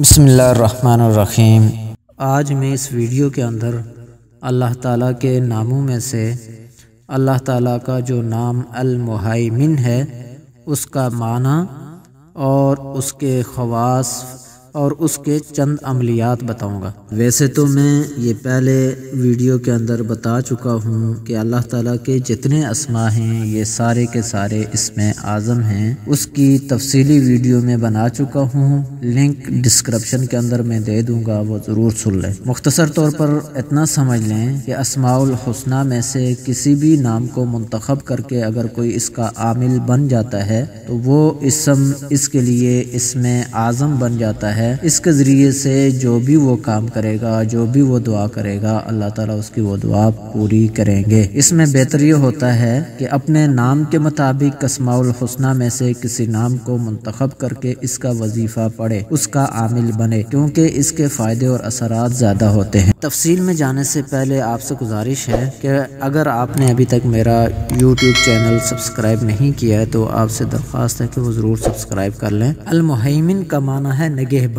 بسم اللہ الرحمن الرحیم۔ آج میں اس ویڈیو کے اندر اللہ تعالیٰ کے ناموں میں سے اللہ تعالیٰ کا جو نام المہیمن ہے اس کا معنی اور اس کے خواص اور اس کے چند عملیات بتاؤں گا۔ ویسے تو میں یہ پہلے ویڈیو کے اندر بتا چکا ہوں کہ اللہ تعالیٰ کے جتنے اسماء ہیں یہ سارے کے سارے اسم اعظم ہیں، اس کی تفصیلی ویڈیو میں بنا چکا ہوں، لنک ڈسکرپشن کے اندر میں دے دوں گا، وہ ضرور سن لیں۔ مختصر طور پر اتنا سمجھ لیں کہ اسماء الحسنہ میں سے کسی بھی نام کو منتخب کر کے اگر کوئی اس کا عامل بن جاتا ہے تو وہ اسم اس کے لیے اسم اعظم بن جاتا ہے۔ اس کے ذریعے سے جو بھی وہ کام کرے گا، جو بھی وہ دعا کرے گا، اللہ تعالیٰ اس کی وہ دعا پوری کریں گے۔ اس میں بہتر یہ ہوتا ہے کہ اپنے نام کے مطابق اسماء الحسنہ میں سے کسی نام کو منتخب کر کے اس کا وظیفہ پڑھے، اس کا عامل بنے، کیونکہ اس کے فائدے اور اثرات زیادہ ہوتے ہیں۔ تفصیل میں جانے سے پہلے آپ سے گزارش ہے کہ اگر آپ نے ابھی تک میرا یوٹیوب چینل سبسکرائب نہیں کیا ہے تو آپ سے درخواست ہے کہ وہ ضرور سبسکرائب کر لیں۔ المہیمن کا معنی ہے نگہبان۔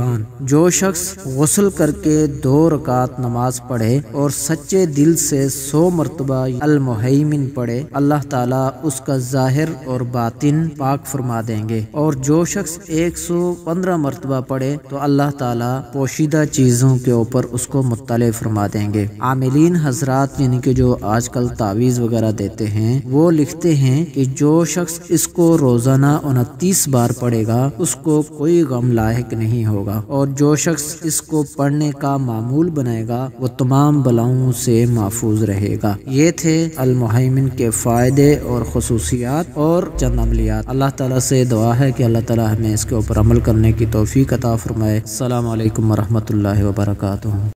جو شخص غسل کر کے 2 رکعت نماز پڑھے اور سچے دل سے 100 مرتبہ المہیمن پڑھے، اللہ تعالیٰ اس کا ظاہر اور باطن پاک فرما دیں گے، اور جو شخص 115 مرتبہ پڑھے تو اللہ تعالیٰ پوشیدہ چیزوں کے اوپر اس کو مطلع فرما دیں گے۔ عاملین حضرات یعنی کہ جو آج کل تعویذ وغیرہ دیتے ہیں وہ لکھتے ہیں کہ جو شخص اس کو روزانہ 29 بار پڑھے گا اس کو کوئی غم لاحق نہیں ہوگا، اور جو شخص اس کو پڑھنے کا معمول بنائے گا وہ تمام بلاؤں سے محفوظ رہے گا۔ یہ تھے المہیمن کے فائدے اور خصوصیات اور چند عملیات۔ اللہ تعالیٰ سے دعا ہے کہ اللہ تعالیٰ ہمیں اس کے اوپر عمل کرنے کی توفیق عطا فرمائے۔ السلام علیکم ورحمۃ اللہ وبرکاتہ۔